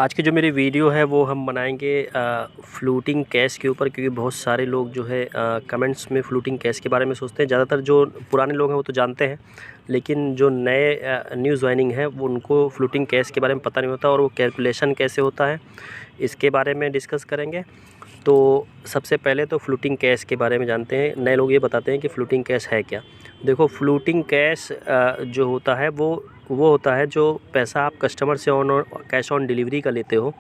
आज की जो मेरी वीडियो है वो हम बनाएंगे फ्लोटिंग कैश के ऊपर, क्योंकि बहुत सारे लोग जो है कमेंट्स में फ्लोटिंग कैश के बारे में सोचते हैं। ज़्यादातर जो पुराने लोग हैं वो तो जानते हैं, लेकिन जो नए न्यू ज्वाइनिंग है वो उनको फ्लोटिंग कैश के बारे में पता नहीं होता और वो कैलकुलेशन कैसे होता है इसके बारे में डिस्कस करेंगे। तो सबसे पहले तो फ्लोटिंग कैश के बारे में जानते हैं। नए लोग ये बताते हैं कि फ्लोटिंग कैश है क्या। देखो, फ्लोटिंग कैश जो होता है वो होता है जो पैसा आप कस्टमर से कैश ऑन डिलीवरी का लेते हो।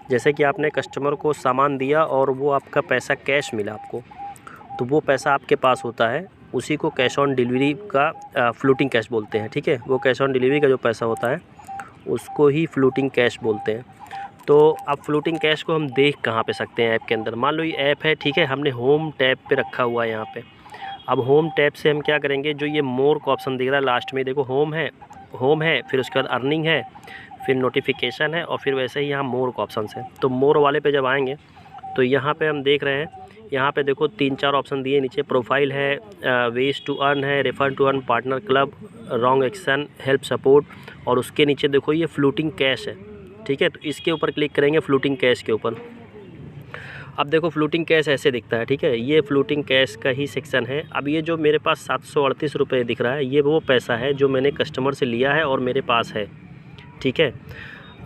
जैसे कि आपने कस्टमर को सामान दिया और वो आपका पैसा कैश मिला आपको, तो वो पैसा आपके पास होता है, उसी को कैश ऑन डिलीवरी का फ्लोटिंग कैश बोलते हैं। ठीक है, वो कैश ऑन डिलीवरी का जो पैसा होता है उसको ही फ्लोटिंग कैश बोलते हैं। तो अब फ्लोटिंग कैश को हम देख कहाँ पे सकते हैं? ऐप के अंदर। मान लो ये ऐप है, ठीक है, हमने होम टैब पे रखा हुआ है यहाँ पे। अब होम टैब से हम क्या करेंगे, जो ये मोर का ऑप्शन दिख रहा है लास्ट में, देखो होम है, फिर उसके बाद अर्निंग है, फिर नोटिफिकेशन है और फिर वैसे ही यहाँ मोर का ऑप्शन है। तो मोर वाले पे जब आएंगे तो यहाँ पे हम देख रहे हैं, यहाँ पे देखो 3-4 ऑप्शन दिए नीचे। प्रोफाइल है, वेज टू अर्न है, refer to earn, partner club, wrong action, help support, और उसके नीचे देखो ये फ्लोटिंग कैश है। ठीक है, तो इसके ऊपर क्लिक करेंगे, फ्लोटिंग कैश के ऊपर। अब देखो फ्लोटिंग कैश ऐसे दिखता है। ठीक है, ये फ्लोटिंग कैश का ही सेक्शन है। अब ये जो मेरे पास 738 रुपये दिख रहा है, ये वो पैसा है जो मैंने कस्टमर से लिया है और मेरे पास है। ठीक है,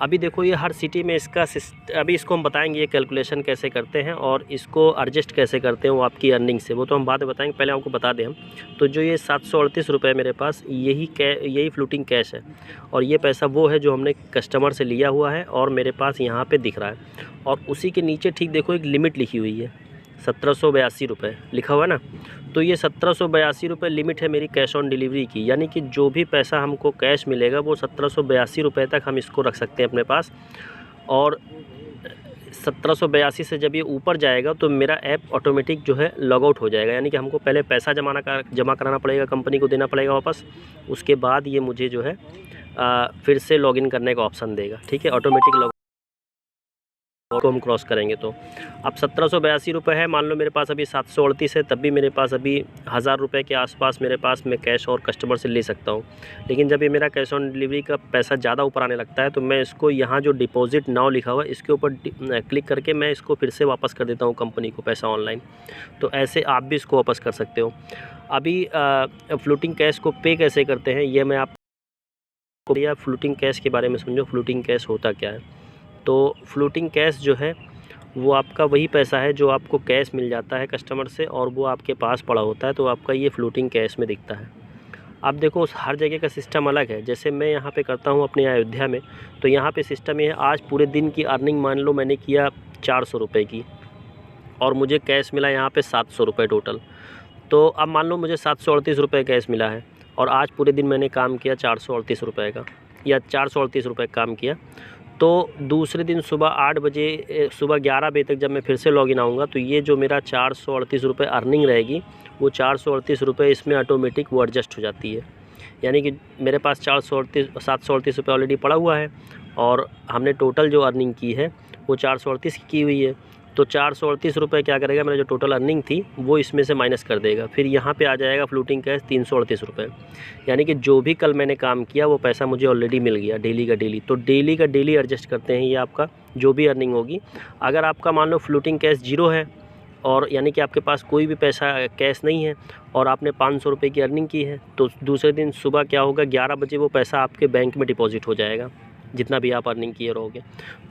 अभी देखो ये हर सिटी में इसका अभी इसको हम बताएंगे ये कैलकुलेशन कैसे करते हैं और इसको एडजस्ट कैसे करते हैं वो आपकी अर्निंग से, वो तो हम बाद में बताएंगे, पहले आपको बता दें हम। तो जो ये 738 रुपये मेरे पास, यही फ्लोटिंग कैश है और ये पैसा वो है जो हमने कस्टमर से लिया हुआ है और मेरे पास यहाँ पे दिख रहा है। और उसी के नीचे ठीक देखो एक लिमिट लिखी हुई है, 1782 रुपये लिखा हुआ है ना। तो ये 1782 रुपये लिमिट है मेरी कैश ऑन डिलीवरी की, यानी कि जो भी पैसा हमको कैश मिलेगा वो 1782 रुपये तक हम इसको रख सकते हैं अपने पास। और 1782 से जब ये ऊपर जाएगा तो मेरा ऐप ऑटोमेटिक जो है लॉग आउट हो जाएगा, यानी कि हमको पहले पैसा जमा कराना पड़ेगा, कंपनी को देना पड़ेगा वापस। उसके बाद ये मुझे जो है फिर से लॉगिन करने का ऑप्शन देगा। ठीक है, ऑटोमेटिक लॉग को हम क्रॉस करेंगे। तो अब 1782 रुपये है, मान लो मेरे पास अभी 738 है, तब भी मेरे पास अभी 1000 रुपये के आसपास मेरे पास मैं कैश और कस्टमर से ले सकता हूँ। लेकिन जब ये मेरा कैश ऑन डिलीवरी का पैसा ज़्यादा ऊपर आने लगता है तो मैं इसको यहाँ जो डिपॉजिट नाउ लिखा हुआ है इसके ऊपर क्लिक करके मैं इसको फिर से वापस कर देता हूँ कंपनी को पैसा ऑनलाइन। तो ऐसे आप भी इसको वापस कर सकते हो। अभी फ्लोटिंग कैश को पे कैसे करते हैं ये मैं आपको, या फ्लोटिंग कैश के बारे में समझो, फ्लोटिंग कैश होता क्या है। तो फ्लोटिंग कैश जो है वो आपका वही पैसा है जो आपको कैश मिल जाता है कस्टमर से और वो आपके पास पड़ा होता है, तो आपका ये फ्लोटिंग कैश में दिखता है। अब देखो हर जगह का सिस्टम अलग है। जैसे मैं यहाँ पे करता हूँ अपने अयोध्या में, तो यहाँ पे सिस्टम ये है, आज पूरे दिन की अर्निंग मान लो मैंने किया 400 रुपये की और मुझे कैश मिला यहाँ पे 700 रुपये टोटल। तो अब मान लो मुझे 738 रुपये कैश मिला है और आज पूरे दिन मैंने काम किया 438 रुपये का, या 438 रुपये काम किया। तो दूसरे दिन सुबह 8 बजे, सुबह 11 बजे तक जब मैं फिर से लॉगिन आऊँगा तो ये जो मेरा 438 रुपये अर्निंग रहेगी वो 438 रुपये इसमें ऑटोमेटिक वो एडजस्ट हो जाती है। यानी कि मेरे पास 738 रुपये ऑलरेडी पड़ा हुआ है और हमने टोटल जो अर्निंग की है वो 438 की हुई है। तो 438 रुपये क्या करेगा, मेरा जो टोटल अर्निंग थी वो इसमें से माइनस कर देगा। फिर यहाँ पे आ जाएगा फ्लोटिंग कैश 338 रुपये, यानी कि जो भी कल मैंने काम किया वो पैसा मुझे ऑलरेडी मिल गया डेली का डेली। तो डेली का डेली एडजस्ट करते हैं ये आपका जो भी अर्निंग होगी। अगर आपका मान लो फ्लोटिंग कैश 0 है और यानी कि आपके पास कोई भी पैसा कैश नहीं है और आपने 500 रुपये की अर्निंग की है, तो दूसरे दिन सुबह क्या होगा, 11 बजे वो पैसा आपके बैंक में डिपॉजिट हो जाएगा जितना भी आप अर्निंग किए रहोगे।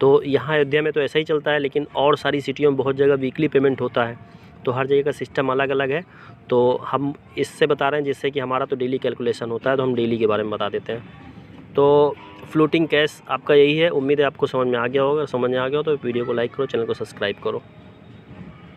तो यहाँ अयोध्या में तो ऐसा ही चलता है, लेकिन और सारी सिटियों में बहुत जगह वीकली पेमेंट होता है। तो हर जगह का सिस्टम अलग अलग है। तो हम इससे बता रहे हैं जिससे कि हमारा तो डेली कैलकुलेशन होता है, तो हम डेली के बारे में बता देते हैं। तो फ्लोटिंग कैश आपका यही है। उम्मीद है आपको समझ में आ गया होगा। समझ में आ गया हो तो वीडियो को लाइक करो, चैनल को सब्सक्राइब करो।